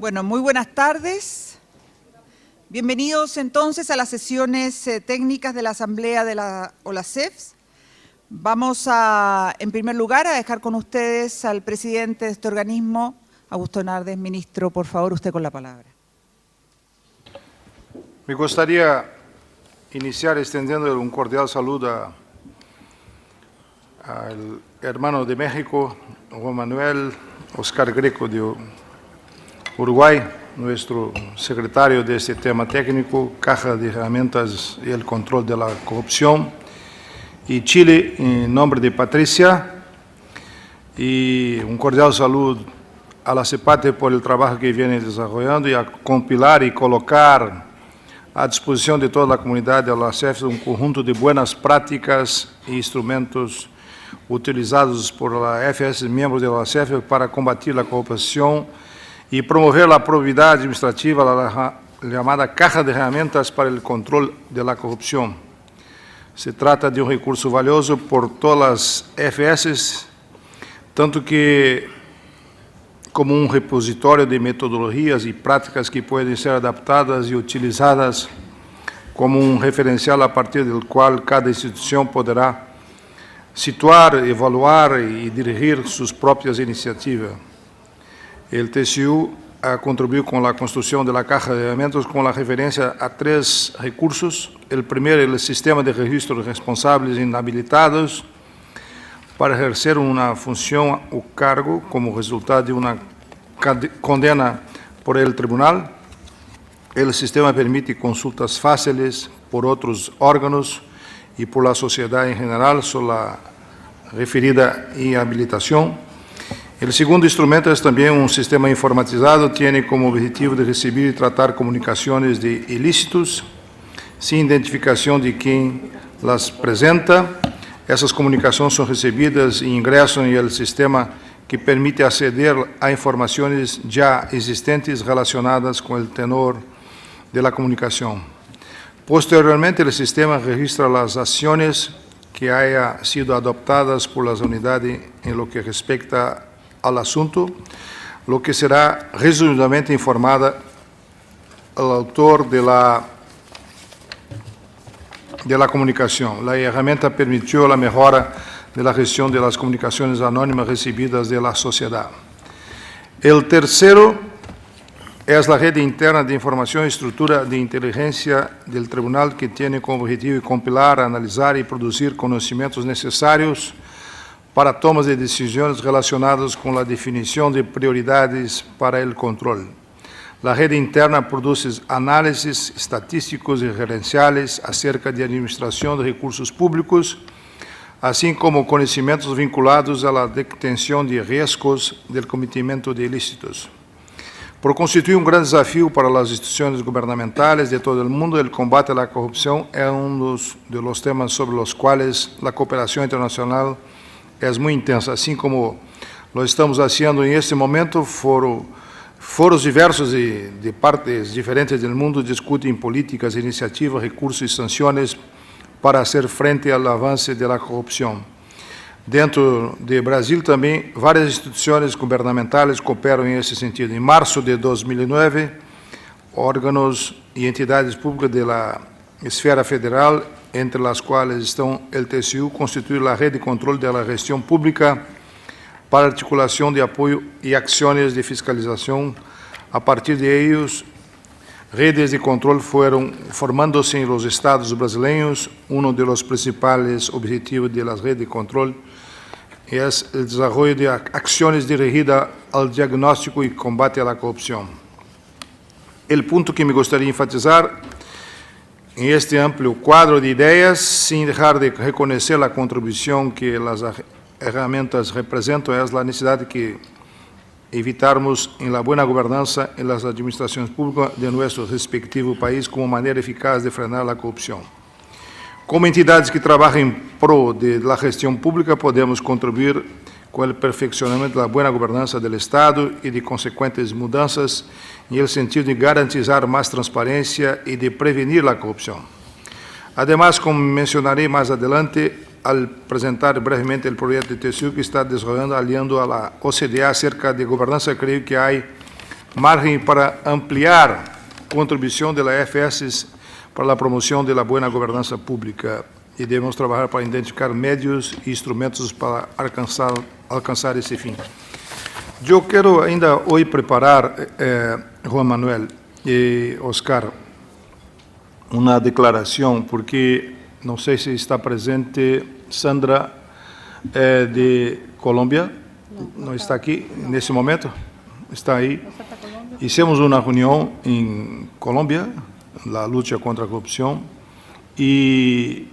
Bueno, muy buenas tardes. Bienvenidos entonces a las sesiones técnicas de la Asamblea de la OLACEF. Vamos a, en primer lugar, a dejar con ustedes al presidente de este organismo, Augusto Nardes. Ministro, por favor, usted con la palabra. Me gustaría iniciar extendiendo un cordial saludo al hermano de México, Juan Manuel Oscar Greco de Uruguay, nuestro secretario de este tema técnico, Caja de Herramientas y el Control de la Corrupción, y Chile, en nombre de Patricia, y un cordial saludo a la CEPATE por el trabajo que viene desarrollando y a compilar y colocar à disposição de toda a comunidade da OLACEF um conjunto de boas práticas e instrumentos utilizados por a FS, membros da OLACEF, para combater a corrupção e promover a probidade administrativa, a chamada Caja de Herramientas para o Controle da Corrupção. Se trata de um recurso valioso por todas as FS, tanto que como um repositório de metodologias e práticas que podem ser adaptadas e utilizadas como um referencial a partir do qual cada instituição poderá situar, evaluar e dirigir suas próprias iniciativas. O TCU contribuiu com a construção da Caja de Herramientas com a referência a 3 recursos. O primeiro é o Sistema de Registro de Responsáveis Inhabilitados, para exercer uma função ou cargo como resultado de uma condena por el tribunal. O sistema permite consultas fáceis por outros órgãos e por la sociedade em geral sobre a referida inhabilitação. O segundo instrumento é também um sistema informatizado, tem como objetivo de receber e tratar comunicações de ilícitos, sem identificação de quem las apresenta. Essas comunicações são recebidas e ingressam no sistema que permite aceder a informações já existentes relacionadas com o tenor da comunicação. Posteriormente, o sistema registra as ações que hayan sido adoptadas por as unidades em lo que respecta ao assunto, lo que será resumidamente informada ao autor de la comunicação. A ferramenta permitiu a melhora da gestão das comunicações anônimas recebidas da sociedade. O terceiro é a rede interna de informação e estrutura de inteligência do tribunal, que tem como objetivo compilar, analisar e produzir conhecimentos necessários para tomas de decisões relacionadas com a definição de prioridades para o controle. A rede interna produz análises estatísticos e referenciais acerca de administração de recursos públicos, assim como conhecimentos vinculados à detenção de riscos do cometimento de ilícitos. Por constituir um grande desafio para as instituições governamentais de todo o mundo, o combate à corrupção é dos temas sobre os quais a cooperação internacional é muito intensa, assim como lo estamos fazendo em este momento. Foros diversos de partes diferentes do mundo discutem políticas, iniciativas, recursos e sanções para fazer frente ao avanço da corrupção. Dentro do Brasil também, várias instituições governamentais cooperam nesse sentido. Em março de 2009, órgãos e entidades públicas da esfera federal, entre as quais estão o TCU, constituíram a rede de controle da gestão pública para articulação de apoio e ações de fiscalização. A partir de ellos, redes de controle foram formando-se em los estados brasileiros. Um dos principais objetivos das redes de controle é o desenvolvimento de ações dirigidas ao diagnóstico e combate à corrupção. O ponto que me gostaria de enfatizar em este amplo quadro de ideias, sem deixar de reconhecer a contribuição que as ferramentas representam, é a necessidade que evitarmos em la buena governança em las administrações públicas de nosso respectivo país como maneira eficaz de frenar a corrupção. Como entidades que trabalham em pro de la gestão pública, podemos contribuir com o perfeccionamento da buena governança do Estado e de consequentes mudanças no sentido de garantizar mais transparência e de prevenir a corrupção. Además, como mencionarei mais adelante, al apresentar brevemente o projeto de TCU que está desenvolvendo aliando a la OCDE acerca de governança, creio que há margen para ampliar contribución de la FS para la promoción de la buena gobernanza pública y debemos trabajar para identificar medios e instrumentos para alcanzar ese fin. Yo quiero ainda hoy preparar, Juan Manuel y Oscar, una declaración, porque no sé si está presente Sandra de Colombia, no está aquí en este momento, está ahí. Hicimos una reunión en Colombia, la lucha contra la corrupción, y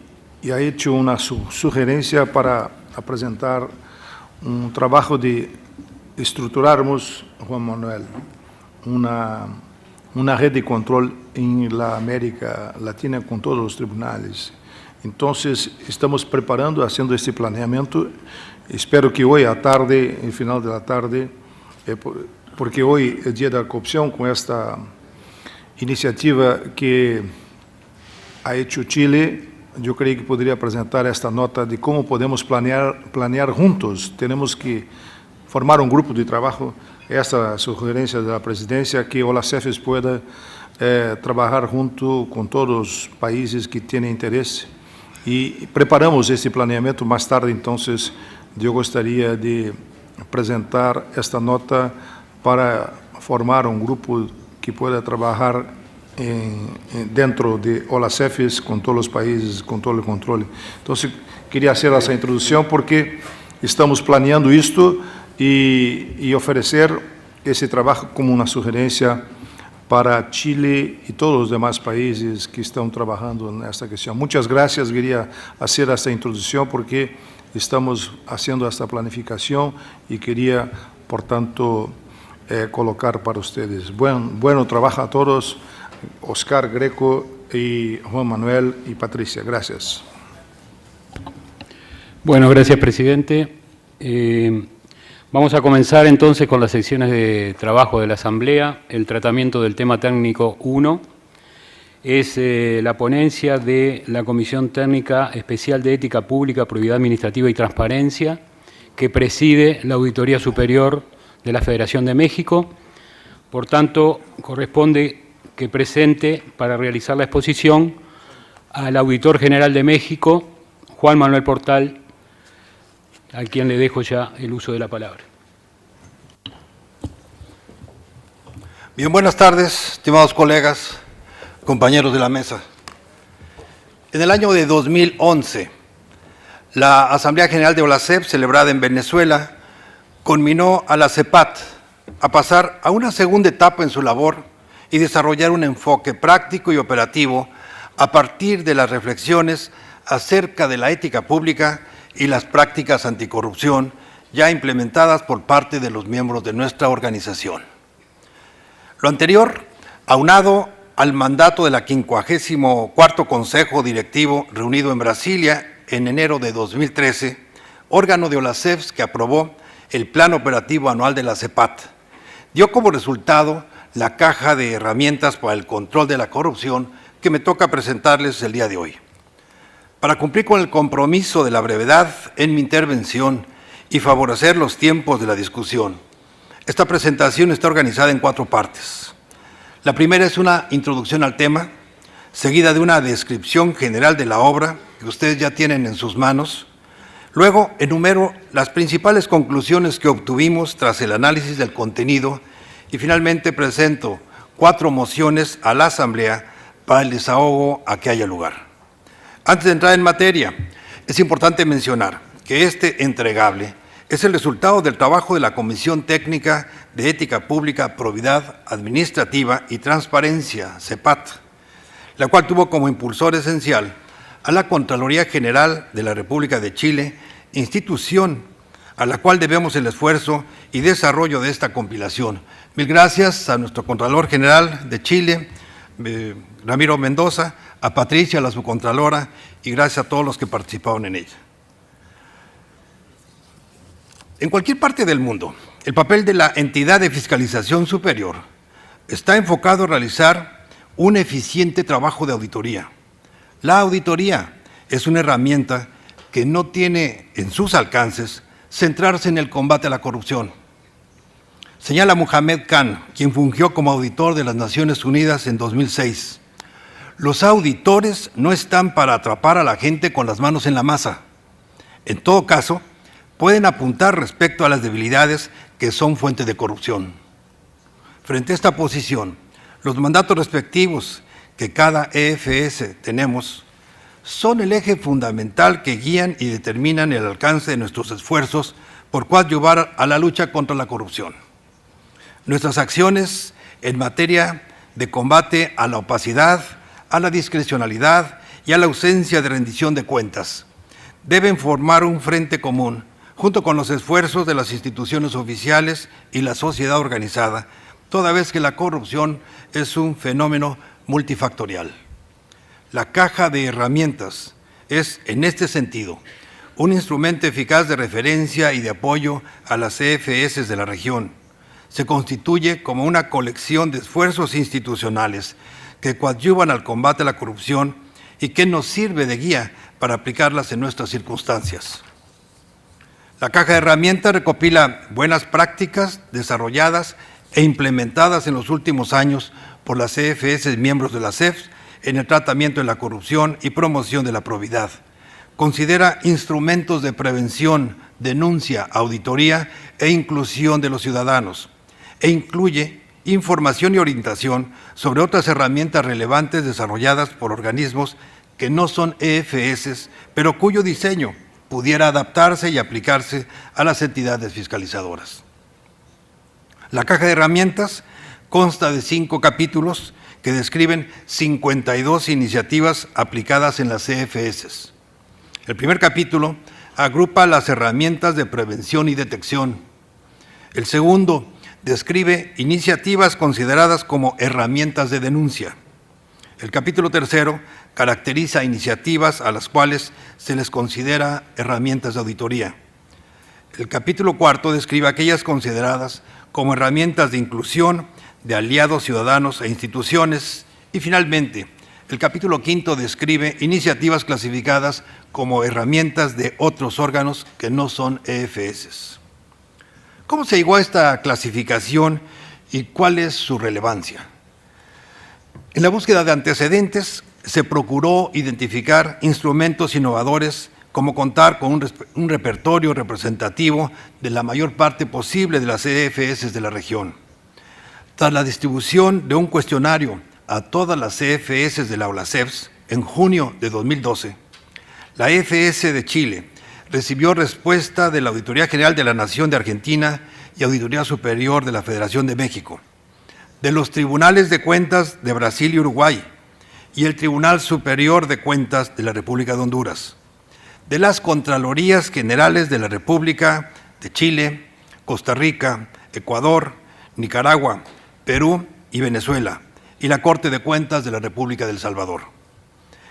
ha hecho una sugerencia para presentar un trabajo de estructurarmos, Juan Manuel, una red de control en la América Latina con todos los tribunales. Entonces, estamos preparando, haciendo este planeamiento. Espero que hoy a tarde, en final de la tarde, porque hoy es Día de la Corrupción, con esta iniciativa que ha hecho Chile, yo creo que podría presentar esta nota de cómo podemos planear juntos. Tenemos que formar un grupo de trabajo, esta sugerencia de la presidencia, que OLACEFES pueda trabajar junto con todos los países que tienen interés. Y preparamos este planeamiento más tarde, entonces yo gustaría de presentar esta nota para formar un grupo que pueda trabajar dentro de OLACEFES con todos los países, con todo el control. Entonces, quería hacer esa introducción porque estamos planeando esto y ofrecer ese trabajo como una sugerencia para Chile y todos los demás países que están trabajando en esta cuestión. Muchas gracias, quería hacer esta introducción porque estamos haciendo esta planificación y quería, por tanto, colocar para ustedes. Bueno trabajo a todos, Oscar, Greco y Juan Manuel y Patricia. Gracias. Bueno, gracias, presidente. Vamos a comenzar entonces con las secciones de trabajo de la Asamblea. El tratamiento del tema técnico 1 es la ponencia de la Comisión Técnica Especial de Ética Pública, Probidad Administrativa y Transparencia, que preside la Auditoría Superior de la Federación de México. Por tanto, corresponde que presente para realizar la exposición al Auditor General de México, Juan Manuel Portal, a quien le dejo ya el uso de la palabra. Bien, buenas tardes, estimados colegas, compañeros de la mesa. En el año de 2011, la Asamblea General de OLACEP, celebrada en Venezuela, conminó a la CEPAT a pasar a una segunda etapa en su labor y desarrollar un enfoque práctico y operativo a partir de las reflexiones acerca de la ética pública y las prácticas anticorrupción ya implementadas por parte de los miembros de nuestra organización. Lo anterior, aunado al mandato de la 54º Consejo Directivo reunido en Brasilia en enero de 2013, órgano de OLACEFS que aprobó el Plan Operativo Anual de la CEPAT, dio como resultado la caja de herramientas para el control de la corrupción que me toca presentarles el día de hoy. Para cumplir con el compromiso de la brevedad en mi intervención y favorecer los tiempos de la discusión, esta presentación está organizada en 4 partes. La primera es una introducción al tema, seguida de una descripción general de la obra que ustedes ya tienen en sus manos. Luego enumero las principales conclusiones que obtuvimos tras el análisis del contenido y finalmente presento 4 mociones a la Asamblea para el desahogo a que haya lugar. Antes de entrar en materia, es importante mencionar que este entregable es el resultado del trabajo de la Comisión Técnica de Ética Pública, Probidad Administrativa y Transparencia, CEPAT, la cual tuvo como impulsor esencial a la Contraloría General de la República de Chile, institución a la cual debemos el esfuerzo y desarrollo de esta compilación. Mil gracias a nuestro Contralor General de Chile, Ramiro Mendoza, a Patricia, la subcontralora, y gracias a todos los que participaron en ella. En cualquier parte del mundo, el papel de la entidad de fiscalización superior está enfocado a realizar un eficiente trabajo de auditoría. La auditoría es una herramienta que no tiene en sus alcances centrarse en el combate a la corrupción. Señala Mohamed Khan, quien fungió como auditor de las Naciones Unidas en 2006. Los auditores no están para atrapar a la gente con las manos en la masa. En todo caso, pueden apuntar respecto a las debilidades que son fuente de corrupción. Frente a esta posición, los mandatos respectivos que cada EFS tenemos son el eje fundamental que guían y determinan el alcance de nuestros esfuerzos por coadyuvar a la lucha contra la corrupción. Nuestras acciones en materia de combate a la opacidad, a la discrecionalidad y a la ausencia de rendición de cuentas deben formar un frente común junto con los esfuerzos de las instituciones oficiales y la sociedad organizada, toda vez que la corrupción es un fenómeno multifactorial. La caja de herramientas es, en este sentido, un instrumento eficaz de referencia y de apoyo a las EFS de la región. Se constituye como una colección de esfuerzos institucionales que coadyuvan al combate a la corrupción y que nos sirve de guía para aplicarlas en nuestras circunstancias. La caja de herramientas recopila buenas prácticas desarrolladas e implementadas en los últimos años por las EFS miembros de la CEFS en el tratamiento de la corrupción y promoción de la probidad. Considera instrumentos de prevención, denuncia, auditoría e inclusión de los ciudadanos, e incluye información y orientación sobre otras herramientas relevantes desarrolladas por organismos que no son EFS, pero cuyo diseño pudiera adaptarse y aplicarse a las entidades fiscalizadoras. La caja de herramientas consta de 5 capítulos que describen 52 iniciativas aplicadas en las EFS. El primer capítulo agrupa las herramientas de prevención y detección. El segundo describe iniciativas consideradas como herramientas de denuncia. El capítulo tercero caracteriza iniciativas a las cuales se les considera herramientas de auditoría. El capítulo cuarto describe aquellas consideradas como herramientas de inclusión de aliados ciudadanos e instituciones. Y finalmente, el capítulo quinto describe iniciativas clasificadas como herramientas de otros órganos que no son EFS. ¿Cómo se llegó a esta clasificación y cuál es su relevancia? En la búsqueda de antecedentes se procuró identificar instrumentos innovadores como contar con un repertorio representativo de la mayor parte posible de las EFS de la región. Tras la distribución de un cuestionario a todas las EFS de la OLACEFS en junio de 2012, la EFS de Chile recibió respuesta de la Auditoría General de la Nación de Argentina y Auditoría Superior de la Federación de México, de los Tribunales de Cuentas de Brasil y Uruguay y el Tribunal Superior de Cuentas de la República de Honduras, de las Contralorías Generales de la República de Chile, Costa Rica, Ecuador, Nicaragua, Perú y Venezuela, y la Corte de Cuentas de la República de El Salvador.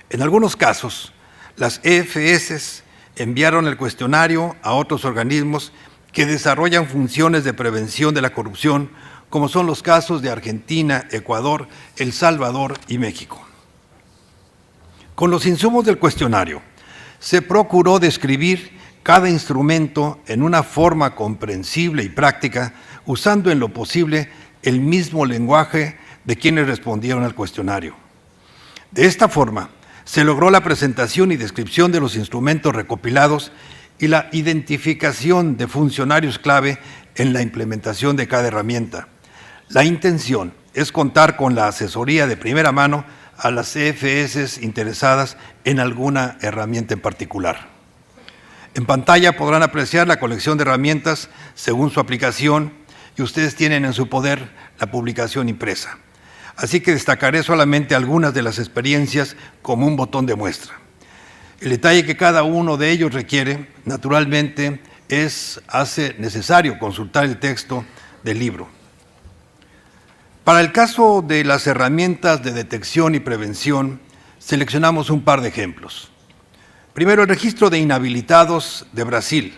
En algunos casos, las EFS enviaron el cuestionario a otros organismos que desarrollan funciones de prevención de la corrupción, como son los casos de Argentina, Ecuador, El Salvador y México. Con los insumos del cuestionario, se procuró describir cada instrumento en una forma comprensible y práctica, usando en lo posible el mismo lenguaje de quienes respondieron al cuestionario. De esta forma, se logró la presentación y descripción de los instrumentos recopilados y la identificación de funcionarios clave en la implementación de cada herramienta. La intención es contar con la asesoría de primera mano a las EFS interesadas en alguna herramienta en particular. En pantalla podrán apreciar la colección de herramientas según su aplicación y ustedes tienen en su poder la publicación impresa. Así que destacaré solamente algunas de las experiencias como un botón de muestra. El detalle que cada uno de ellos requiere, naturalmente, hace necesario consultar el texto del libro. Para el caso de las herramientas de detección y prevención, seleccionamos un par de ejemplos. Primero, el registro de inhabilitados de Brasil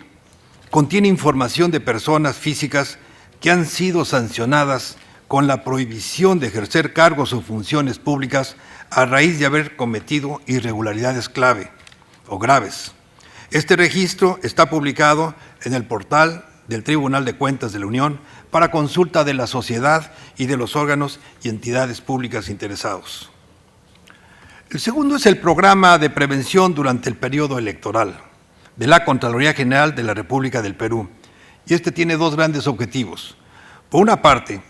contiene información de personas físicas que han sido sancionadas con la prohibición de ejercer cargos o funciones públicas a raíz de haber cometido irregularidades clave o graves. Este registro está publicado en el portal del Tribunal de Cuentas de la Unión para consulta de la sociedad y de los órganos y entidades públicas interesados. El segundo es el programa de prevención durante el periodo electoral de la Contraloría General de la República del Perú. Y este tiene dos grandes objetivos. Por una parte,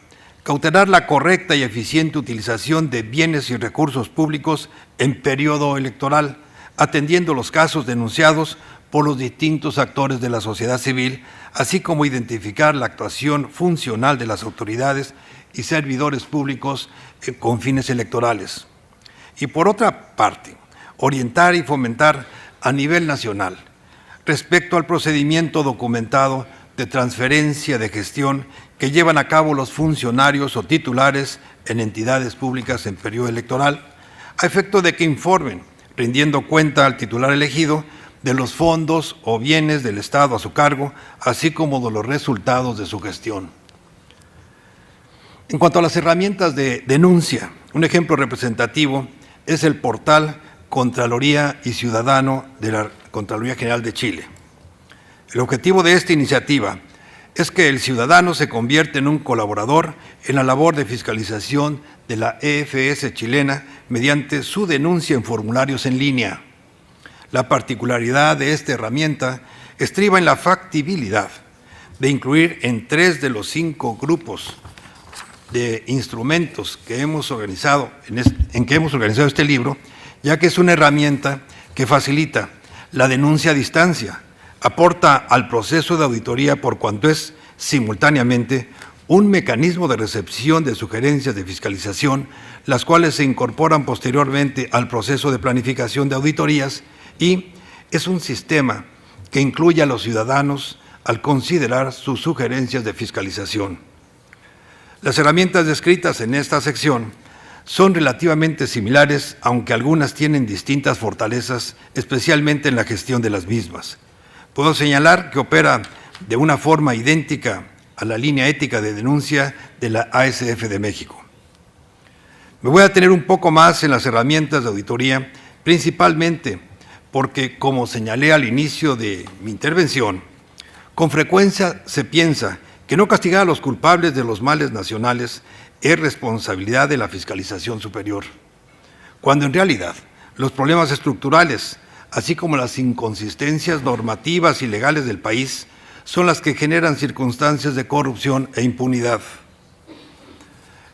cautelar la correcta y eficiente utilización de bienes y recursos públicos en periodo electoral, atendiendo los casos denunciados por los distintos actores de la sociedad civil, así como identificar la actuación funcional de las autoridades y servidores públicos con fines electorales. Y por otra parte, orientar y fomentar a nivel nacional respecto al procedimiento documentado de transferencia de gestión que llevan a cabo los funcionarios o titulares en entidades públicas en periodo electoral, a efecto de que informen, rindiendo cuenta al titular elegido, de los fondos o bienes del Estado a su cargo, así como de los resultados de su gestión. En cuanto a las herramientas de denuncia, un ejemplo representativo es el portal Contraloría y Ciudadano de la Contraloría General de Chile. El objetivo de esta iniciativa es que el ciudadano se convierta en un colaborador en la labor de fiscalización de la EFS chilena mediante su denuncia en formularios en línea. La particularidad de esta herramienta estriba en la factibilidad de incluir en 3 de los 5 grupos de instrumentos que hemos organizado en que hemos organizado este libro, ya que es una herramienta que facilita la denuncia a distancia, aporta al proceso de auditoría por cuanto es simultáneamente un mecanismo de recepción de sugerencias de fiscalización, las cuales se incorporan posteriormente al proceso de planificación de auditorías, y es un sistema que incluye a los ciudadanos al considerar sus sugerencias de fiscalización. Las herramientas descritas en esta sección son relativamente similares, aunque algunas tienen distintas fortalezas, especialmente en la gestión de las mismas. Puedo señalar que opera de una forma idéntica a la línea ética de denuncia de la ASF de México. Me voy a detener un poco más en las herramientas de auditoría, principalmente porque, como señalé al inicio de mi intervención, con frecuencia se piensa que no castigar a los culpables de los males nacionales es responsabilidad de la fiscalización superior, cuando en realidad los problemas estructurales, así como las inconsistencias normativas y legales del país, son las que generan circunstancias de corrupción e impunidad.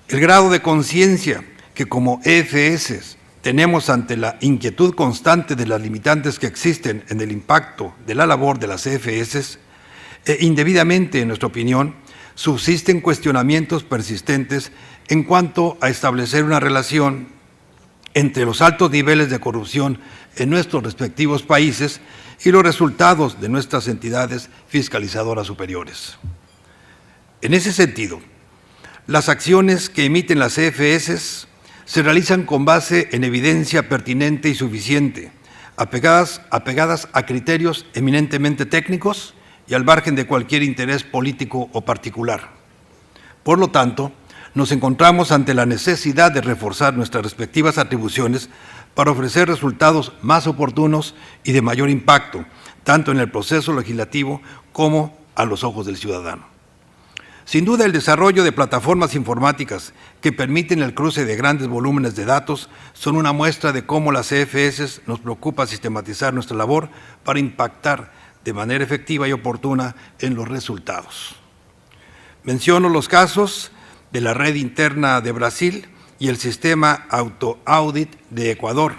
El grado de conciencia que como EFS tenemos ante la inquietud constante de las limitantes que existen en el impacto de la labor de las EFS, indebidamente, en nuestra opinión, subsisten cuestionamientos persistentes en cuanto a establecer una relación entre los altos niveles de corrupción en nuestros respectivos países y los resultados de nuestras entidades fiscalizadoras superiores. En ese sentido, las acciones que emiten las EFS se realizan con base en evidencia pertinente y suficiente, apegadas a criterios eminentemente técnicos y al margen de cualquier interés político o particular. Por lo tanto, nos encontramos ante la necesidad de reforzar nuestras respectivas atribuciones para ofrecer resultados más oportunos y de mayor impacto, tanto en el proceso legislativo como a los ojos del ciudadano. Sin duda, el desarrollo de plataformas informáticas que permiten el cruce de grandes volúmenes de datos son una muestra de cómo las EFS nos preocupa sistematizar nuestra labor para impactar de manera efectiva y oportuna en los resultados. Menciono los casos de la red interna de Brasil y el sistema AutoAudit de Ecuador.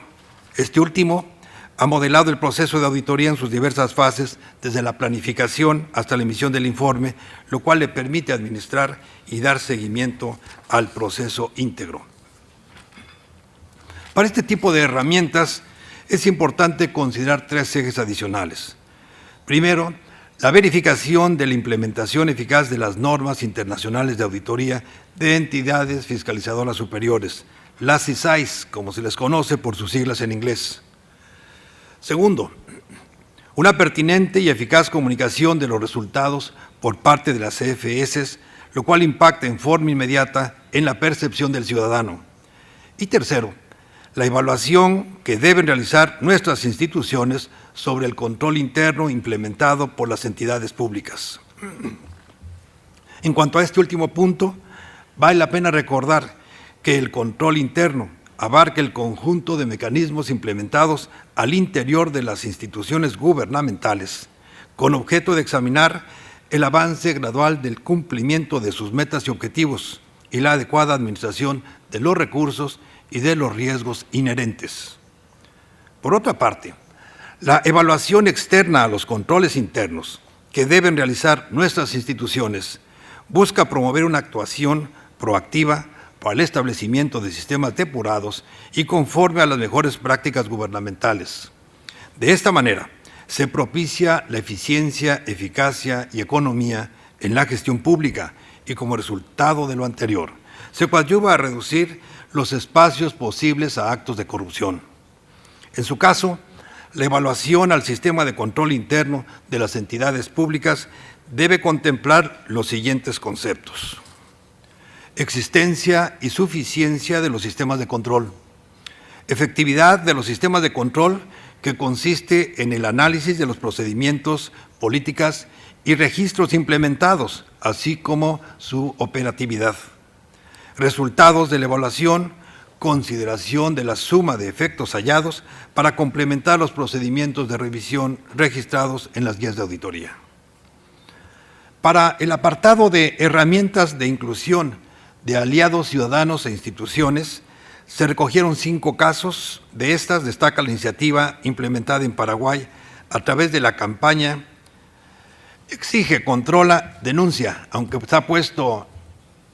Este último ha modelado el proceso de auditoría en sus diversas fases, desde la planificación hasta la emisión del informe, lo cual le permite administrar y dar seguimiento al proceso íntegro. Para este tipo de herramientas es importante considerar 3 ejes adicionales. Primero, la verificación de la implementación eficaz de las normas internacionales de auditoría de entidades fiscalizadoras superiores, las ISAIs, como se les conoce por sus siglas en inglés. Segundo, una pertinente y eficaz comunicación de los resultados por parte de las EFS, lo cual impacta en forma inmediata en la percepción del ciudadano. Y tercero, la evaluación que deben realizar nuestras instituciones sobre el control interno implementado por las entidades públicas. En cuanto a este último punto, vale la pena recordar que el control interno abarca el conjunto de mecanismos implementados al interior de las instituciones gubernamentales, con objeto de examinar el avance gradual del cumplimiento de sus metas y objetivos y la adecuada administración de los recursos y de los riesgos inherentes. Por otra parte, la evaluación externa a los controles internos que deben realizar nuestras instituciones busca promover una actuación proactiva para el establecimiento de sistemas depurados y conforme a las mejores prácticas gubernamentales. De esta manera, se propicia la eficiencia, eficacia y economía en la gestión pública y como resultado de lo anterior, se coadyuva a reducir los espacios posibles a actos de corrupción. En su caso, la evaluación al sistema de control interno de las entidades públicas debe contemplar los siguientes conceptos: existencia y suficiencia de los sistemas de control, efectividad de los sistemas de control, que consiste en el análisis de los procedimientos, políticas y registros implementados, así como su operatividad, resultados de la evaluación, consideración de la suma de efectos hallados para complementar los procedimientos de revisión registrados en las guías de auditoría. Para el apartado de herramientas de inclusión de aliados ciudadanos e instituciones, se recogieron 5 casos. De estas destaca la iniciativa implementada en Paraguay a través de la campaña Exige, controla, denuncia, aunque está puesto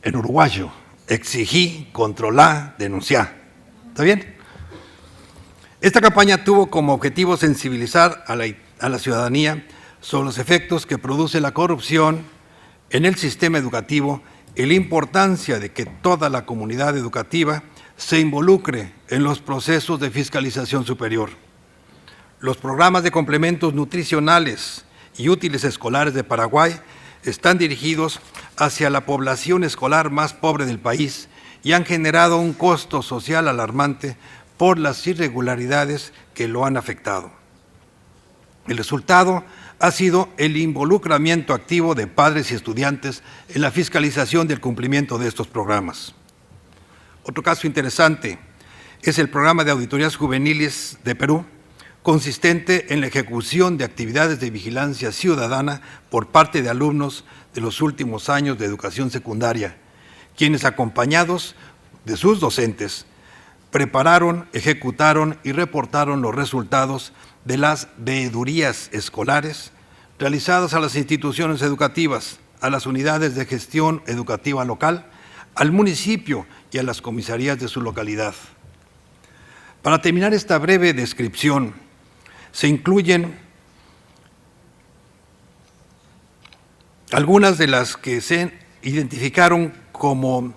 en uruguayo: exigí, controlá, denunciá. ¿Está bien? Esta campaña tuvo como objetivo sensibilizar a la ciudadanía sobre los efectos que produce la corrupción en el sistema educativo y la importancia de que toda la comunidad educativa se involucre en los procesos de fiscalización superior. Los programas de complementos nutricionales y útiles escolares de Paraguay están dirigidos hacia la población escolar más pobre del país y han generado un costo social alarmante por las irregularidades que lo han afectado. El resultado ha sido el involucramiento activo de padres y estudiantes en la fiscalización del cumplimiento de estos programas. Otro caso interesante es el programa de auditorías juveniles de Perú, consistente en la ejecución de actividades de vigilancia ciudadana por parte de alumnos de los últimos años de educación secundaria, quienes, acompañados de sus docentes, prepararon, ejecutaron y reportaron los resultados de las veedurías escolares realizadas a las instituciones educativas, a las unidades de gestión educativa local, al municipio y a las comisarías de su localidad. Para terminar esta breve descripción, se incluyen algunas de las que se identificaron como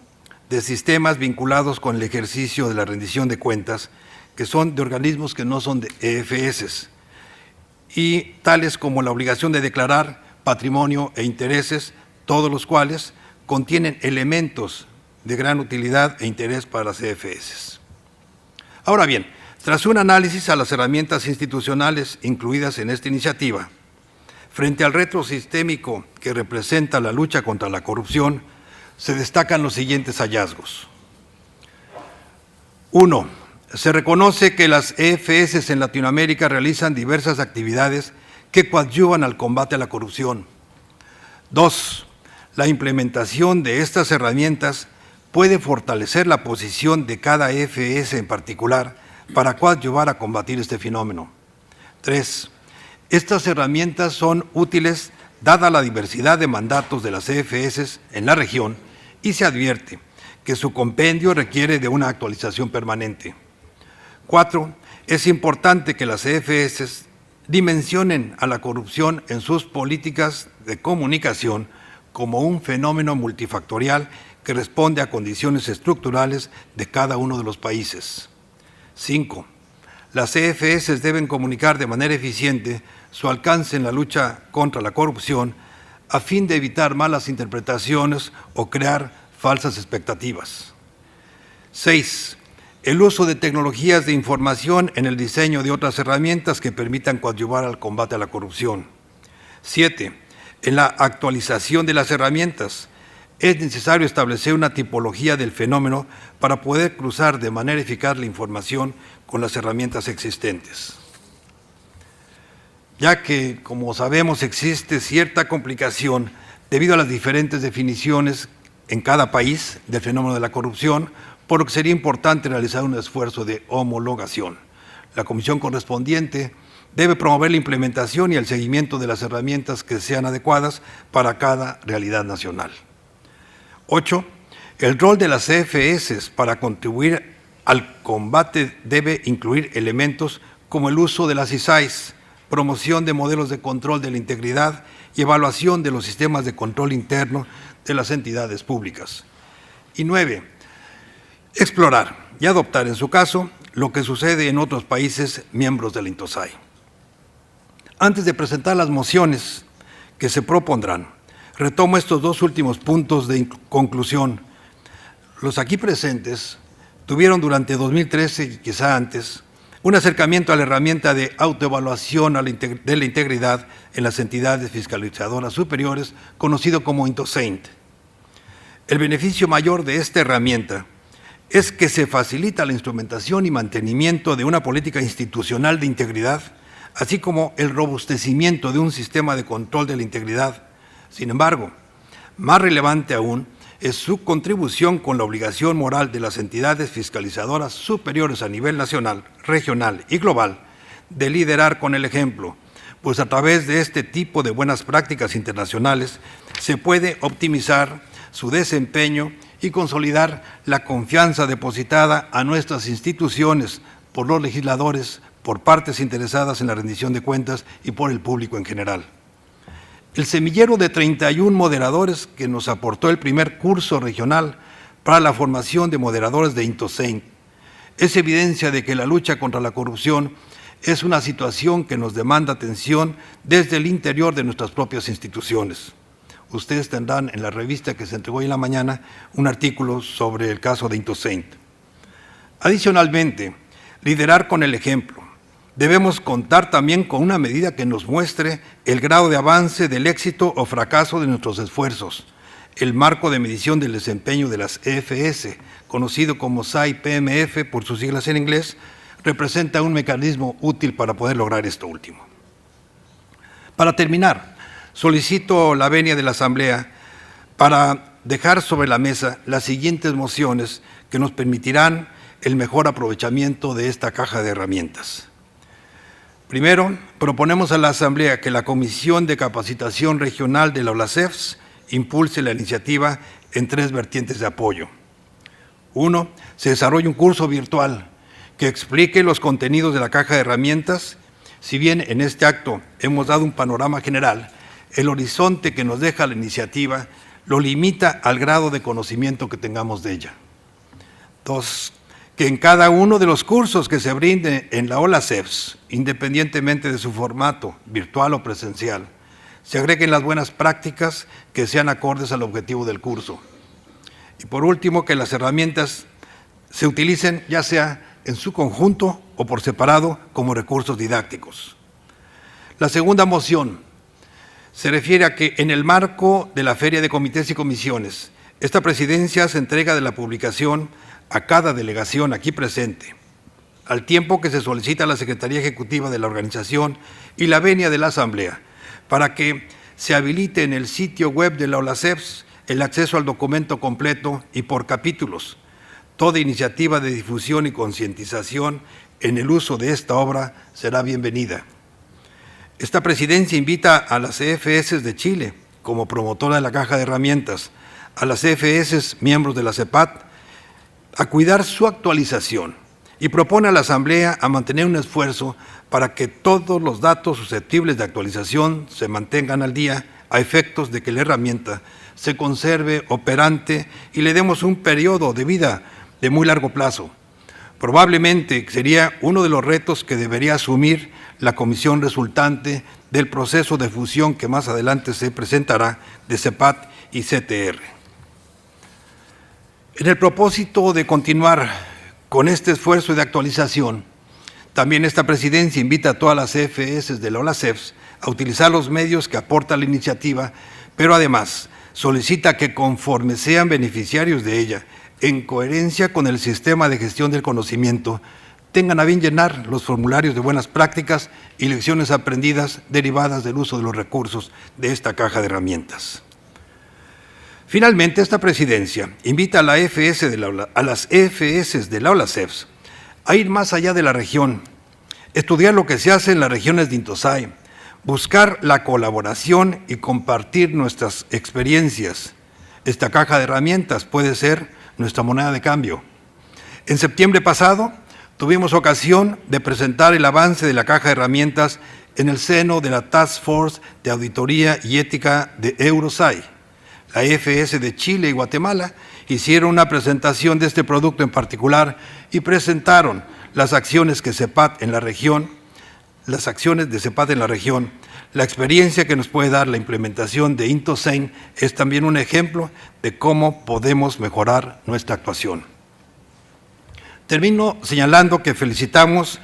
de sistemas vinculados con el ejercicio de la rendición de cuentas, que son de organismos que no son de EFS, y tales como la obligación de declarar patrimonio e intereses, todos los cuales contienen elementos de gran utilidad e interés para las EFS. Ahora bien, tras un análisis a las herramientas institucionales incluidas en esta iniciativa, frente al reto sistémico que representa la lucha contra la corrupción, se destacan los siguientes hallazgos. 1. Se reconoce que las EFS en Latinoamérica realizan diversas actividades que coadyuvan al combate a la corrupción. 2. La implementación de estas herramientas puede fortalecer la posición de cada EFS en particular para coadyuvar a combatir este fenómeno. 3. Estas herramientas son útiles dada la diversidad de mandatos de las EFS en la región y se advierte que su compendio requiere de una actualización permanente. 4. Es importante que las EFS dimensionen a la corrupción en sus políticas de comunicación como un fenómeno multifactorial que responde a condiciones estructurales de cada uno de los países. 5. Las EFS deben comunicar de manera eficiente su alcance en la lucha contra la corrupción a fin de evitar malas interpretaciones o crear falsas expectativas. 6. El uso de tecnologías de información en el diseño de otras herramientas que permitan coadyuvar al combate a la corrupción. 7. en la actualización de las herramientas. Es necesario establecer una tipología del fenómeno para poder cruzar de manera eficaz la información con las herramientas existentes. Ya que, como sabemos, existe cierta complicación debido a las diferentes definiciones en cada país del fenómeno de la corrupción, por lo que sería importante realizar un esfuerzo de homologación. La comisión correspondiente debe promover la implementación y el seguimiento de las herramientas que sean adecuadas para cada realidad nacional. 8. El rol de las CFS para contribuir al combate debe incluir elementos como el uso de las ISAIs, promoción de modelos de control de la integridad y evaluación de los sistemas de control interno de las entidades públicas. Y 9. Explorar y adoptar, en su caso, lo que sucede en otros países miembros del INTOSAI. Antes de presentar las mociones que se propondrán, retomo estos dos últimos puntos de conclusión. Los aquí presentes tuvieron durante 2013 y quizá antes un acercamiento a la herramienta de autoevaluación de la integridad en las entidades fiscalizadoras superiores, conocido como INTOSAINT. El beneficio mayor de esta herramienta es que se facilita la instrumentación y mantenimiento de una política institucional de integridad, así como el robustecimiento de un sistema de control de la integridad. Sin embargo, más relevante aún es su contribución con la obligación moral de las entidades fiscalizadoras superiores a nivel nacional, regional y global de liderar con el ejemplo, pues a través de este tipo de buenas prácticas internacionales se puede optimizar su desempeño y consolidar la confianza depositada a nuestras instituciones por los legisladores, por partes interesadas en la rendición de cuentas y por el público en general. El semillero de 31 moderadores que nos aportó el primer curso regional para la formación de moderadores de INTOSAINT es evidencia de que la lucha contra la corrupción es una situación que nos demanda atención desde el interior de nuestras propias instituciones. Ustedes tendrán en la revista que se entregó hoy en la mañana un artículo sobre el caso de INTOSAINT. Adicionalmente, liderar con el ejemplo. Debemos contar también con una medida que nos muestre el grado de avance del éxito o fracaso de nuestros esfuerzos. El marco de medición del desempeño de las EFS, conocido como SAI-PMF por sus siglas en inglés, representa un mecanismo útil para poder lograr esto último. Para terminar, solicito la venia de la Asamblea para dejar sobre la mesa las siguientes mociones que nos permitirán el mejor aprovechamiento de esta caja de herramientas. Primero, proponemos a la Asamblea que la Comisión de Capacitación Regional de la OLACEFS impulse la iniciativa en 3 vertientes de apoyo. 1. Se desarrolle un curso virtual que explique los contenidos de la caja de herramientas. Si bien en este acto hemos dado un panorama general, el horizonte que nos deja la iniciativa lo limita al grado de conocimiento que tengamos de ella. 2. Que en cada uno de los cursos que se brinde en la OLACEFS, independientemente de su formato, virtual o presencial, se agreguen las buenas prácticas que sean acordes al objetivo del curso. Y por último, que las herramientas se utilicen ya sea en su conjunto o por separado como recursos didácticos. La segunda moción se refiere a que en el marco de la Feria de Comités y Comisiones, esta presidencia se entrega de la publicación a cada delegación aquí presente, al tiempo que se solicita a la Secretaría Ejecutiva de la organización y la venia de la Asamblea, para que se habilite en el sitio web de la OLACEFS el acceso al documento completo y por capítulos. Toda iniciativa de difusión y concientización en el uso de esta obra será bienvenida. Esta presidencia invita a las CFS de Chile, como promotora de la caja de herramientas, a las CFS miembros de la CEPAT, a cuidar su actualización y propone a la Asamblea a mantener un esfuerzo para que todos los datos susceptibles de actualización se mantengan al día a efectos de que la herramienta se conserve operante y le demos un periodo de vida de muy largo plazo. Probablemente sería uno de los retos que debería asumir la comisión resultante del proceso de fusión que más adelante se presentará de CEPAT y CTR. En el propósito de continuar con este esfuerzo de actualización, También esta presidencia invita a todas las CFS de la OLACEFS a utilizar los medios que aporta la iniciativa, pero además solicita que conforme sean beneficiarios de ella, en coherencia con el sistema de gestión del conocimiento, tengan a bien llenar los formularios de buenas prácticas y lecciones aprendidas derivadas del uso de los recursos de esta caja de herramientas. Finalmente, esta presidencia invita a las EFS de la OLACEFS a ir más allá de la región, estudiar lo que se hace en las regiones de Intosai, buscar la colaboración y compartir nuestras experiencias. Esta caja de herramientas puede ser nuestra moneda de cambio. En septiembre pasado, tuvimos ocasión de presentar el avance de la caja de herramientas en el seno de la Task Force de Auditoría y Ética de Eurosai. La EFS de Chile y Guatemala hicieron una presentación de este producto en particular y presentaron las acciones que CEPAT en la región, las acciones de CEPAT en la región. La experiencia que nos puede dar la implementación de Intosai es también un ejemplo de cómo podemos mejorar nuestra actuación. Termino señalando que felicitamos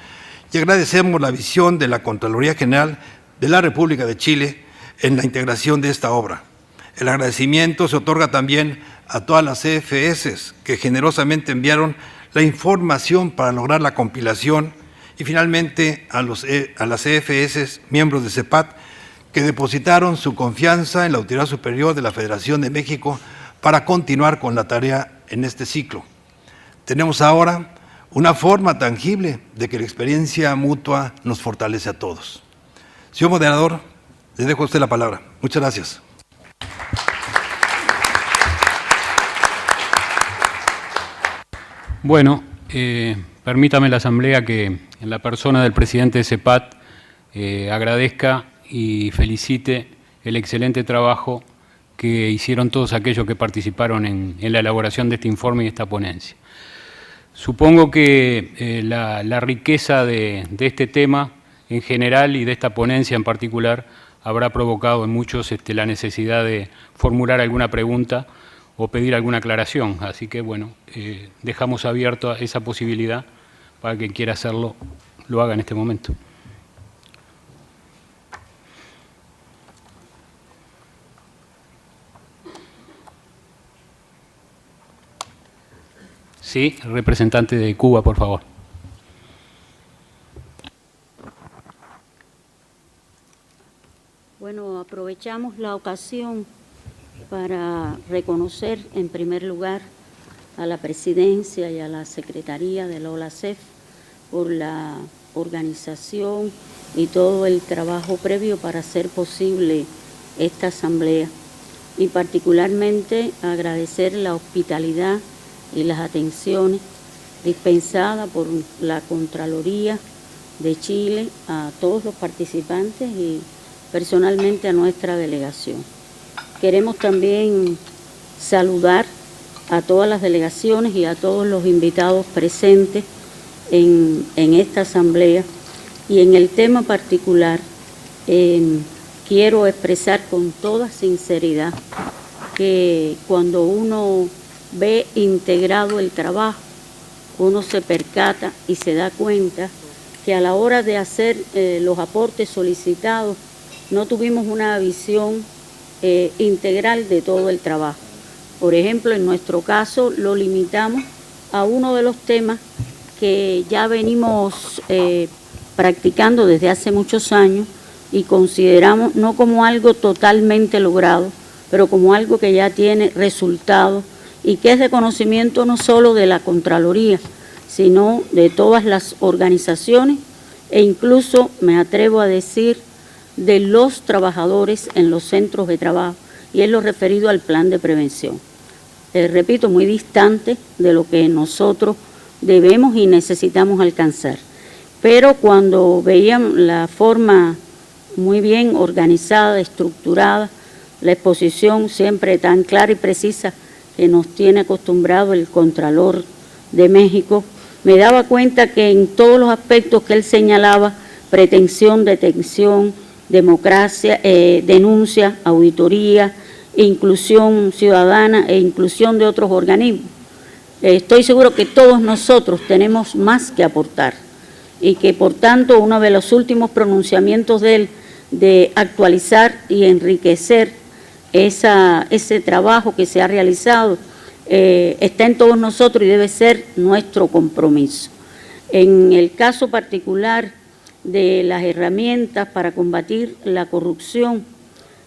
y agradecemos la visión de la Contraloría General de la República de Chile en la integración de esta obra. El agradecimiento se otorga también a todas las CFS que generosamente enviaron la información para lograr la compilación y finalmente a las CFS, miembros de CEPAT, que depositaron su confianza en la Autoridad Superior de la Federación de México para continuar con la tarea en este ciclo. Tenemos ahora una forma tangible de que la experiencia mutua nos fortalece a todos. Señor moderador, le dejo a usted la palabra. Muchas gracias. Bueno, permítame la Asamblea que en la persona del presidente de CEPAT agradezca y felicite el excelente trabajo que hicieron todos aquellos que participaron en la elaboración de este informe y esta ponencia. Supongo que la riqueza de este tema en general y de esta ponencia en particular habrá provocado en muchos la necesidad de formular alguna pregunta o pedir alguna aclaración. Así que, bueno, dejamos abierta esa posibilidad para quien quiera hacerlo, lo haga en este momento. Sí, representante de Cuba, por favor. Bueno, aprovechamos la ocasión para reconocer en primer lugar a la presidencia y a la secretaría de la OLACEF por la organización y todo el trabajo previo para hacer posible esta asamblea y particularmente agradecer la hospitalidad y las atenciones dispensadas por la Contraloría de Chile a todos los participantes y personalmente a nuestra delegación. Queremos también saludar a todas las delegaciones y a todos los invitados presentes en esta asamblea y en el tema particular quiero expresar con toda sinceridad que cuando uno ve integrado el trabajo, uno se percata y se da cuenta que a la hora de hacer los aportes solicitados no tuvimos una visión integral de todo el trabajo. Por ejemplo, en nuestro caso lo limitamos a uno de los temas que ya venimos practicando desde hace muchos años y consideramos no como algo totalmente logrado, pero como algo que ya tiene resultados y que es de conocimiento no solo de la Contraloría, sino de todas las organizaciones e incluso, me atrevo a decir, de los trabajadores en los centros de trabajo, y es lo referido al plan de prevención. Repito, muy distante de lo que nosotros debemos y necesitamos alcanzar. Pero cuando veíamos la forma muy bien organizada, estructurada, la exposición siempre tan clara y precisa que nos tiene acostumbrado el Contralor de México, me daba cuenta que en todos los aspectos que él señalaba, pretensión, detención, democracia, denuncia, auditoría, inclusión ciudadana e inclusión de otros organismos. Estoy seguro que todos nosotros tenemos más que aportar y que por tanto uno de los últimos pronunciamientos de él de actualizar y enriquecer ese trabajo que se ha realizado está en todos nosotros y debe ser nuestro compromiso. En el caso particular de las herramientas para combatir la corrupción,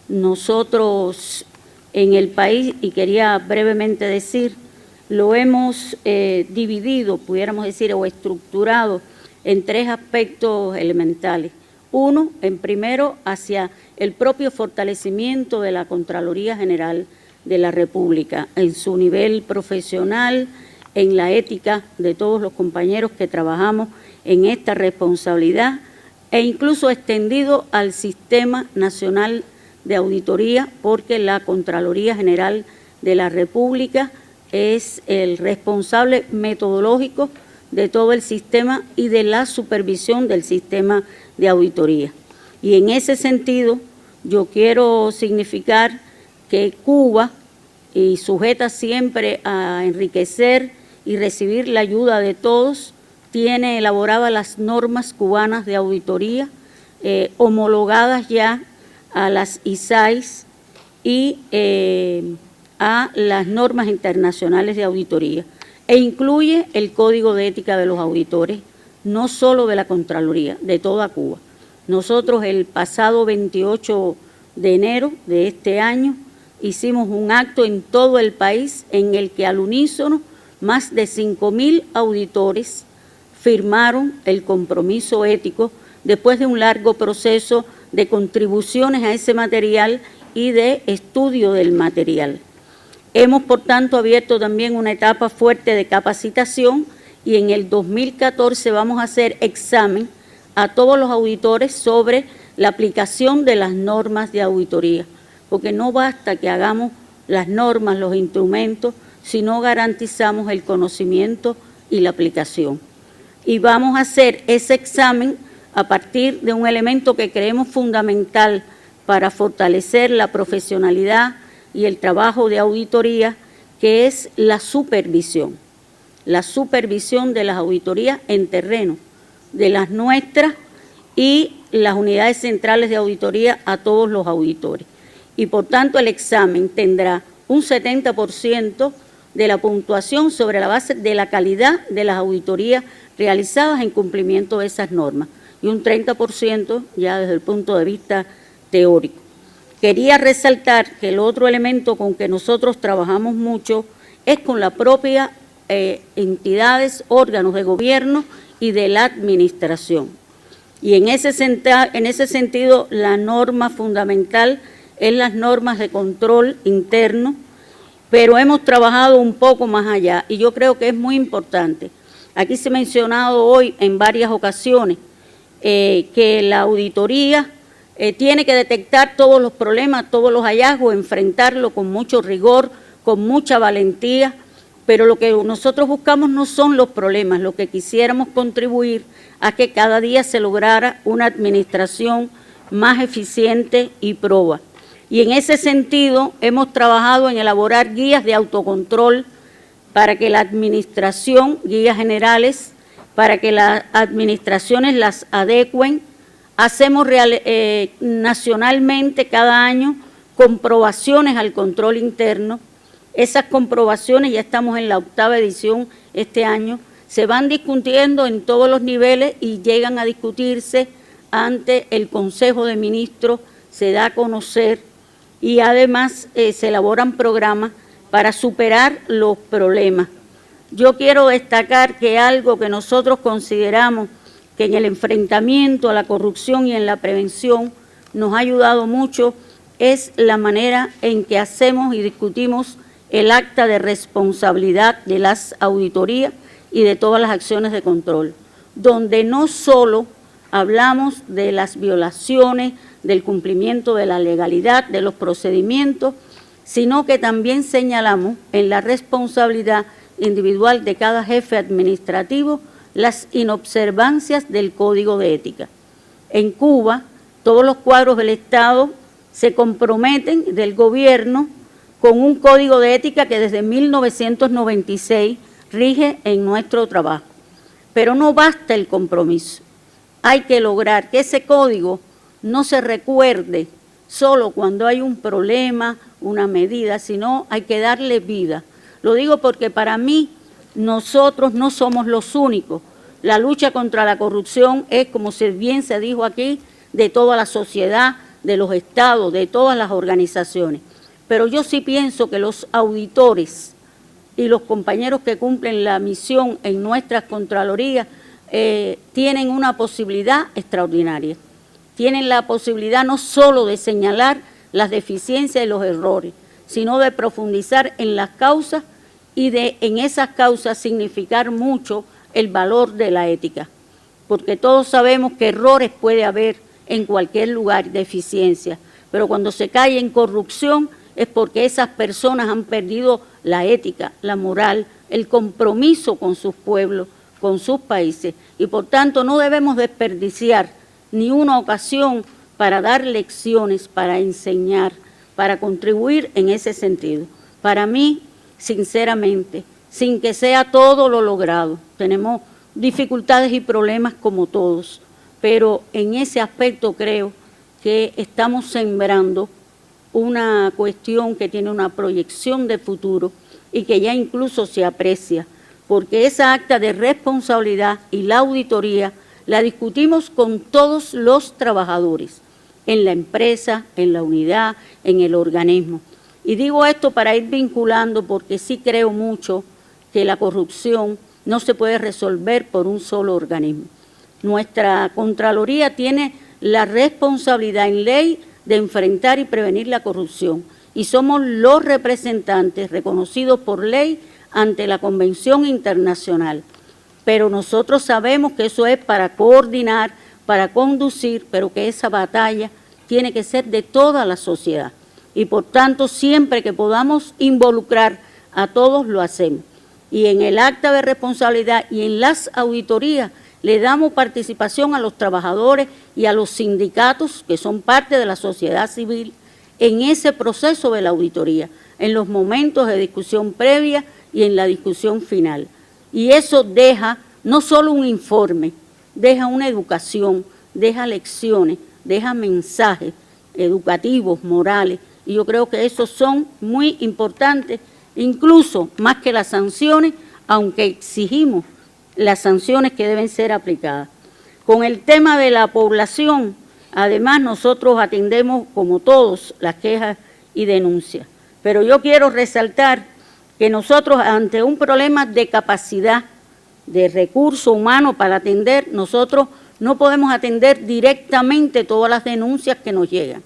nosotros en el país, y quería brevemente decir, lo hemos dividido, pudiéramos decir, o estructurado en 3 aspectos elementales. Uno, en primero, hacia el propio fortalecimiento de la Contraloría General de la República, en su nivel profesional, en la ética de todos los compañeros que trabajamos en esta responsabilidad, e incluso extendido al Sistema Nacional de Auditoría, porque la Contraloría General de la República es el responsable metodológico de todo el sistema y de la supervisión del sistema de auditoría. Y en ese sentido, yo quiero significar que Cuba, y sujeta siempre a enriquecer y recibir la ayuda de todos, tiene elaboradas las normas cubanas de auditoría, homologadas ya a las ISAIs y a las normas internacionales de auditoría, e incluye el Código de Ética de los Auditores, no solo de la Contraloría, de toda Cuba. Nosotros el pasado 28 de enero de este año hicimos un acto en todo el país en el que al unísono más de 5.000 auditores firmaron el compromiso ético después de un largo proceso de contribuciones a ese material y de estudio del material. Hemos, por tanto, abierto también una etapa fuerte de capacitación y en el 2014 vamos a hacer examen a todos los auditores sobre la aplicación de las normas de auditoría, porque no basta que hagamos las normas, los instrumentos, si no garantizamos el conocimiento y la aplicación. Y vamos a hacer ese examen a partir de un elemento que creemos fundamental para fortalecer la profesionalidad y el trabajo de auditoría, que es la supervisión de las auditorías en terreno, de las nuestras y las unidades centrales de auditoría a todos los auditores. Y por tanto el examen tendrá un 70% de la puntuación sobre la base de la calidad de las auditorías realizadas en cumplimiento de esas normas y un 30% ya desde el punto de vista teórico. Quería resaltar que el otro elemento con que nosotros trabajamos mucho es con las propias entidades, órganos de gobierno y de la administración. Y en ese sentido, la norma fundamental es las normas de control interno, pero hemos trabajado un poco más allá y yo creo que es muy importante. Aquí se ha mencionado hoy en varias ocasiones que la auditoría tiene que detectar todos los problemas, todos los hallazgos, enfrentarlo con mucho rigor, con mucha valentía, pero lo que nosotros buscamos no son los problemas, lo que quisiéramos contribuir a que cada día se lograra una administración más eficiente y proba. Y en ese sentido hemos trabajado en elaborar guías de autocontrol para que la administración, guías generales, para que las administraciones las adecuen. Hacemos nacionalmente cada año comprobaciones al control interno. Esas comprobaciones, ya estamos en la 8ª edición este año, se van discutiendo en todos los niveles y llegan a discutirse ante el Consejo de Ministros, se da a conocer y además se elaboran programas para superar los problemas. Yo quiero destacar que algo que nosotros consideramos que en el enfrentamiento a la corrupción y en la prevención nos ha ayudado mucho es la manera en que hacemos y discutimos el acta de responsabilidad de las auditorías y de todas las acciones de control, donde no solo hablamos de las violaciones, del cumplimiento de la legalidad, de los procedimientos, sino que también señalamos en la responsabilidad individual de cada jefe administrativo las inobservancias del Código de Ética. En Cuba, todos los cuadros del Estado se comprometen del gobierno con un Código de Ética que desde 1996 rige en nuestro trabajo. pero no basta el compromiso. Hay que lograr que ese código no se recuerde solo cuando hay un problema, una medida, sino hay que darle vida. Lo digo porque para mí nosotros no somos los únicos. La lucha contra la corrupción es, como bien se dijo aquí, de toda la sociedad, de los estados, de todas las organizaciones. Pero yo sí pienso que los auditores y los compañeros que cumplen la misión en nuestras contralorías tienen una posibilidad extraordinaria. Tienen la posibilidad no solo de señalar las deficiencias y los errores, sino de profundizar en las causas y de en esas causas significar mucho el valor de la ética. Porque todos sabemos que errores puede haber en cualquier lugar, deficiencias, pero cuando se cae en corrupción es porque esas personas han perdido la ética, la moral, el compromiso con sus pueblos, con sus países, y por tanto no debemos desperdiciar ni una ocasión para dar lecciones, para enseñar, para contribuir en ese sentido. Para mí, sinceramente, sin que sea todo lo logrado, tenemos dificultades y problemas como todos, pero en ese aspecto creo que estamos sembrando una cuestión que tiene una proyección de futuro y que ya incluso se aprecia, porque esa acta de responsabilidad y la auditoría la discutimos con todos los trabajadores, en la empresa, en la unidad, en el organismo. Y digo esto para ir vinculando porque sí creo mucho que la corrupción no se puede resolver por un solo organismo. Nuestra Contraloría tiene la responsabilidad en ley de enfrentar y prevenir la corrupción y somos los representantes reconocidos por ley ante la Convención Internacional. Pero nosotros sabemos que eso es para coordinar, para conducir, pero que esa batalla tiene que ser de toda la sociedad. Y por tanto, siempre que podamos involucrar a todos, lo hacemos. Y en el acta de responsabilidad y en las auditorías le damos participación a los trabajadores y a los sindicatos, que son parte de la sociedad civil, en ese proceso de la auditoría, en los momentos de discusión previa y en la discusión final. Y eso deja no solo un informe, deja una educación, deja lecciones, deja mensajes educativos, morales, y yo creo que esos son muy importantes, incluso más que las sanciones, aunque exigimos las sanciones que deben ser aplicadas. Con el tema de la población, además nosotros atendemos, como todos, las quejas y denuncias, pero yo quiero resaltar que nosotros, ante un problema de capacidad, de recurso humano para atender, nosotros no podemos atender directamente todas las denuncias que nos llegan.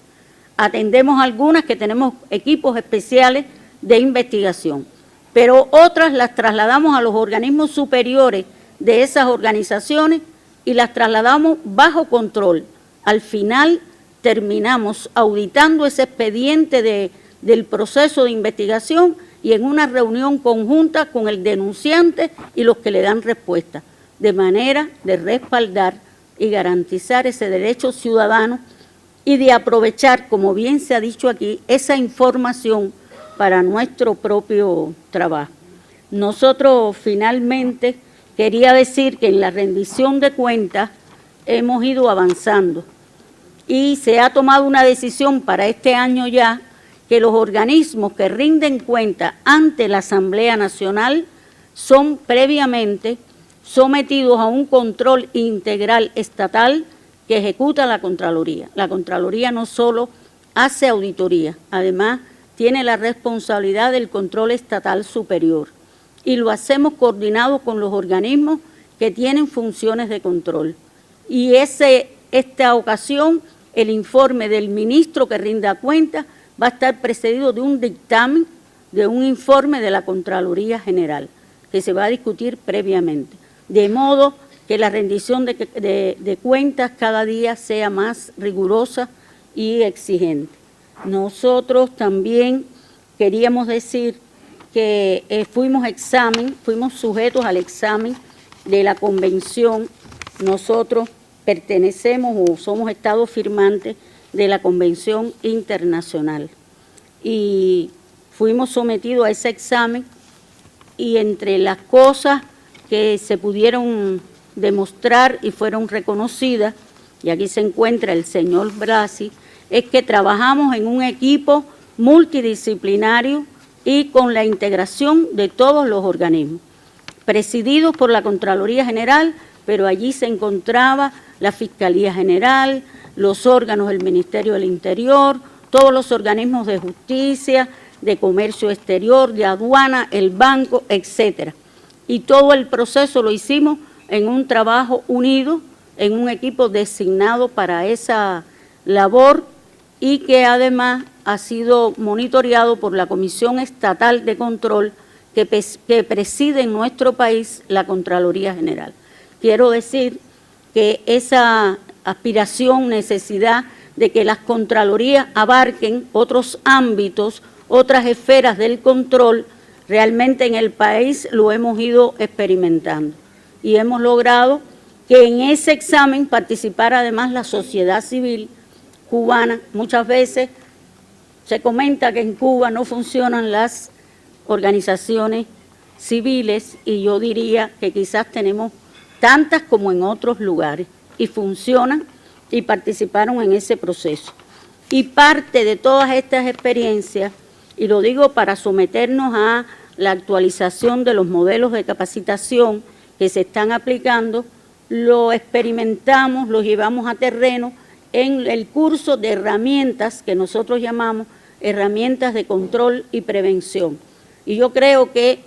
Atendemos algunas que tenemos equipos especiales de investigación, pero otras las trasladamos a los organismos superiores de esas organizaciones y las trasladamos bajo control. Al final terminamos auditando ese expediente del proceso de investigación y en una reunión conjunta con el denunciante y los que le dan respuesta, de manera de respaldar y garantizar ese derecho ciudadano y de aprovechar, como bien se ha dicho aquí, esa información para nuestro propio trabajo. Nosotros finalmente quería decir que en la rendición de cuentas hemos ido avanzando y se ha tomado una decisión para este año ya que los organismos que rinden cuenta ante la Asamblea Nacional son previamente sometidos a un control integral estatal que ejecuta la Contraloría. La Contraloría no solo hace auditoría, además tiene la responsabilidad del control estatal superior y lo hacemos coordinado con los organismos que tienen funciones de control. Y esta ocasión, el informe del ministro que rinda cuenta va a estar precedido de un dictamen, de un informe de la Contraloría General, que se va a discutir previamente. De modo que la rendición de cuentas cada día sea más rigurosa y exigente. Nosotros también queríamos decir que fuimos sujetos al examen de la convención. Nosotros pertenecemos o somos Estado firmante de la Convención Internacional y fuimos sometidos a ese examen y entre las cosas que se pudieron demostrar y fueron reconocidas, y aquí se encuentra el señor Blasi, es que trabajamos en un equipo multidisciplinario y con la integración de todos los organismos, presididos por la Contraloría General, pero allí se encontraba la Fiscalía General, los órganos del Ministerio del Interior, todos los organismos de justicia, de comercio exterior, de aduana, el banco, etcétera. Y todo el proceso lo hicimos en un trabajo unido, en un equipo designado para esa labor y que además ha sido monitoreado por la Comisión Estatal de Control que preside en nuestro país la Contraloría General. Quiero decir que esa aspiración, necesidad de que las Contralorías abarquen otros ámbitos, otras esferas del control, realmente en el país lo hemos ido experimentando. Y hemos logrado que en ese examen participara además la sociedad civil cubana. Muchas veces se comenta que en Cuba no funcionan las organizaciones civiles y yo diría que quizás tenemos tantas como en otros lugares y funcionan y participaron en ese proceso. Y parte de todas estas experiencias, y lo digo para someternos a la actualización de los modelos de capacitación que se están aplicando, lo experimentamos, lo llevamos a terreno en el curso de herramientas que nosotros llamamos herramientas de control y prevención. Y yo creo que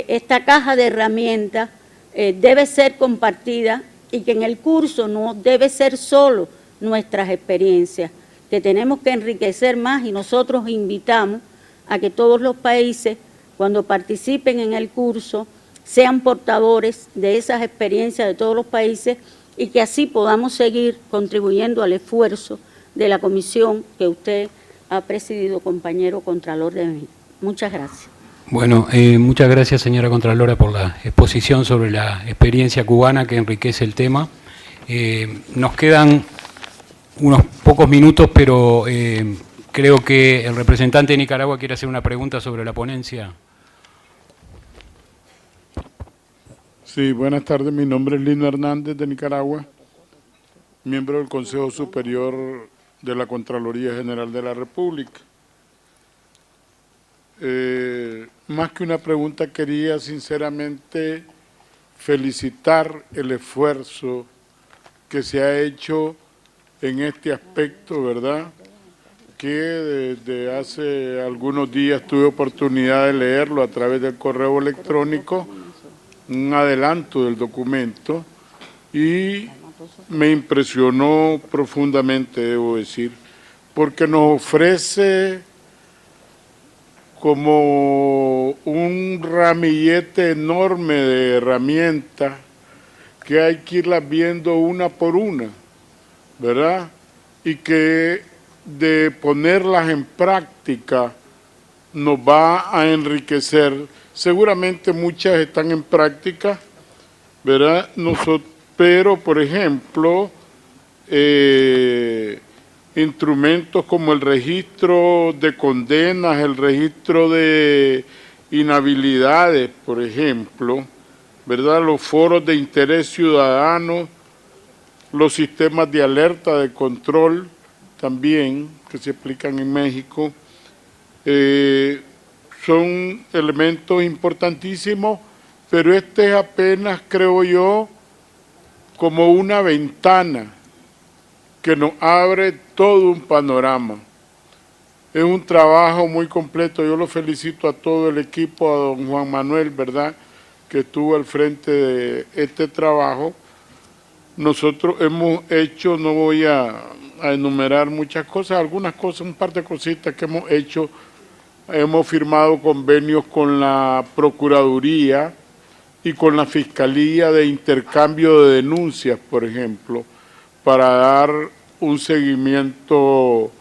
esta caja de herramientas debe ser compartida y que en el curso no debe ser solo nuestras experiencias, que tenemos que enriquecer más y nosotros invitamos a que todos los países, cuando participen en el curso, sean portadores de esas experiencias de todos los países y que así podamos seguir contribuyendo al esfuerzo de la comisión que usted ha presidido, compañero Contralor de mí. Muchas gracias. Bueno, muchas gracias, señora Contralora, por la exposición sobre la experiencia cubana que enriquece el tema. Nos quedan unos pocos minutos, pero creo que el representante de Nicaragua quiere hacer una pregunta sobre la ponencia. Sí, buenas tardes. Mi nombre es Lino Hernández, de Nicaragua, miembro del Consejo Superior de la Contraloría General de la República. Más que una pregunta, quería sinceramente felicitar el esfuerzo que se ha hecho en este aspecto, ¿verdad? Que desde hace algunos días tuve oportunidad de leerlo a través del correo electrónico, un adelanto del documento, y me impresionó profundamente, debo decir, porque nos ofrece como un ramillete enorme de herramientas que hay que irlas viendo una por una, ¿verdad? Y que de ponerlas en práctica nos va a enriquecer. Seguramente muchas están en práctica, ¿verdad? Pero, por ejemplo, instrumentos como el registro de condenas, el registro de inhabilidades, por ejemplo, ¿verdad? Los foros de interés ciudadano, los sistemas de alerta, de control también, que se aplican en México, son elementos importantísimos, pero este es apenas, creo yo, como una ventana que nos abre todo un panorama. Es un trabajo muy completo. Yo lo felicito a todo el equipo, a don Juan Manuel, ¿verdad?, que estuvo al frente de este trabajo. Nosotros hemos hecho, no voy a enumerar muchas cosas, algunas cosas, un par de cositas que hemos hecho. Hemos firmado convenios con la Procuraduría y con la Fiscalía de intercambio de denuncias, por ejemplo, para dar un seguimiento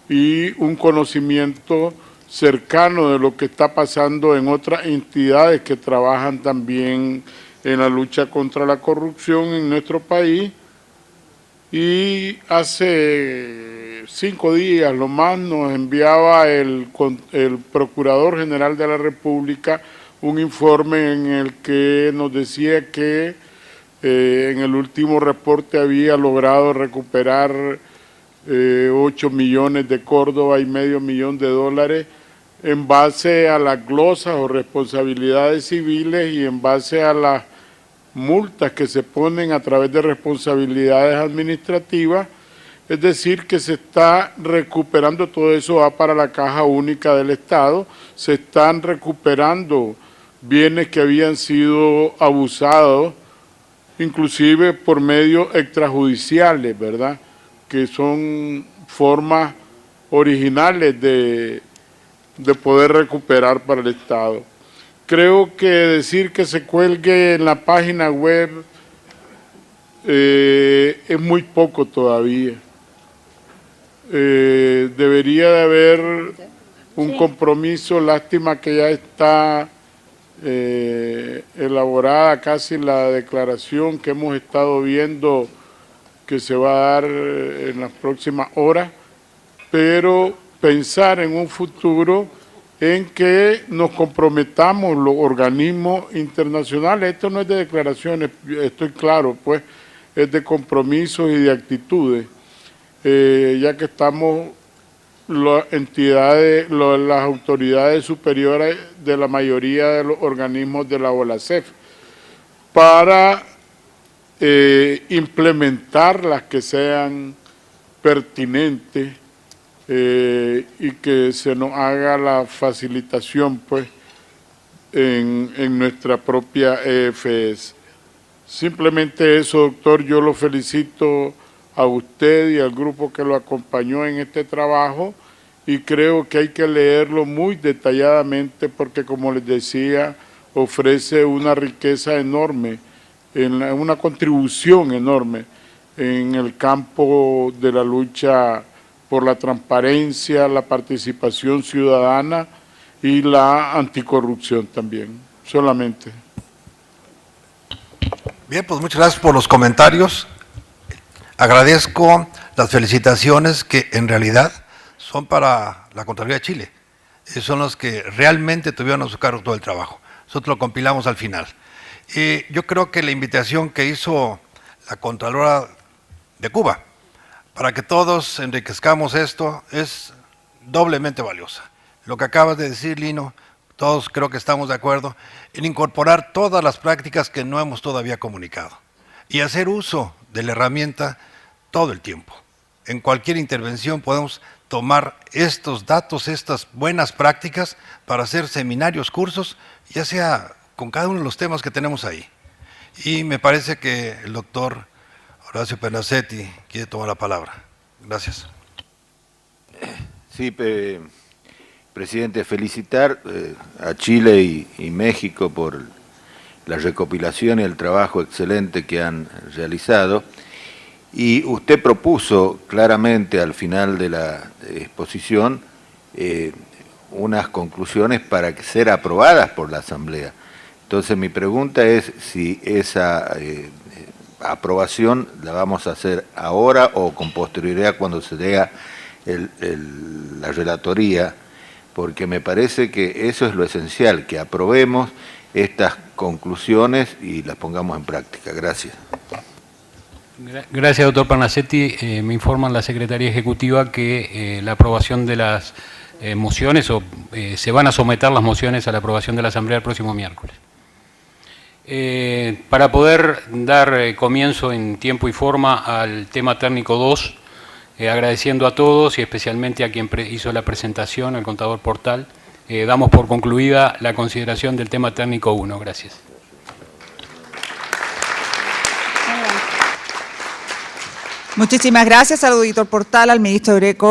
y un conocimiento cercano de lo que está pasando en otras entidades que trabajan también en la lucha contra la corrupción en nuestro país. Y hace 5 días lo más nos enviaba el Procurador General de la República un informe en el que nos decía que en el último reporte había logrado recuperar 8 millones de Córdoba y medio millón de dólares en base a las glosas o responsabilidades civiles y en base a las multas que se ponen a través de responsabilidades administrativas, es decir, que se está recuperando todo eso, va para la Caja Única del Estado, se están recuperando bienes que habían sido abusados, inclusive por medios extrajudiciales, ¿verdad?, que son formas originales de poder recuperar para el Estado. Creo que decir que se cuelgue en la página web es muy poco todavía. Debería de haber un compromiso, lástima que ya está elaborada casi la declaración que hemos estado viendo que se va a dar en las próximas horas, pero pensar en un futuro en que nos comprometamos los organismos internacionales. Esto no es de declaraciones, estoy claro, pues es de compromisos y de actitudes, ya que estamos las entidades, las autoridades superiores de la mayoría de los organismos de la OLACEF, para implementar las que sean pertinentes y que se nos haga la facilitación, pues, en nuestra propia EFS. Simplemente eso, doctor, yo lo felicito a usted y al grupo que lo acompañó en este trabajo y creo que hay que leerlo muy detalladamente porque, como les decía, ofrece una riqueza enorme, una contribución enorme en el campo de la lucha por la transparencia, la participación ciudadana y la anticorrupción también, solamente. Bien, pues muchas gracias por los comentarios. Agradezco las felicitaciones que en realidad son para la Contraloría de Chile. Son los que realmente tuvieron a su cargo todo el trabajo. Nosotros lo compilamos al final. Yo creo que la invitación que hizo la Contralora de Cuba para que todos enriquezcamos esto es doblemente valiosa. Lo que acabas de decir, Lino, todos creo que estamos de acuerdo en incorporar todas las prácticas que no hemos todavía comunicado y hacer uso de la herramienta todo el tiempo. En cualquier intervención podemos tomar estos datos, estas buenas prácticas para hacer seminarios, cursos, ya sea con cada uno de los temas que tenemos ahí. Y me parece que el doctor Horacio Pernacsetti quiere tomar la palabra. Gracias. Sí, presidente, felicitar a Chile y México por la recopilación y el trabajo excelente que han realizado. Y usted propuso claramente al final de la exposición unas conclusiones para ser aprobadas por la Asamblea. Entonces mi pregunta es si esa aprobación la vamos a hacer ahora o con posterioridad cuando se dé la relatoría, porque me parece que eso es lo esencial, que aprobemos estas conclusiones y las pongamos en práctica. Gracias. Gracias, doctor Pernacsetti. Me informan la Secretaría Ejecutiva que la aprobación de las mociones, se van a someter las mociones a la aprobación de la Asamblea el próximo miércoles. Para poder dar comienzo en tiempo y forma al tema técnico 2, agradeciendo a todos y especialmente a quien hizo la presentación, al contador Portal, damos por concluida la consideración del tema técnico 1. Gracias. Muchísimas gracias al auditor Portal, al ministro Greco.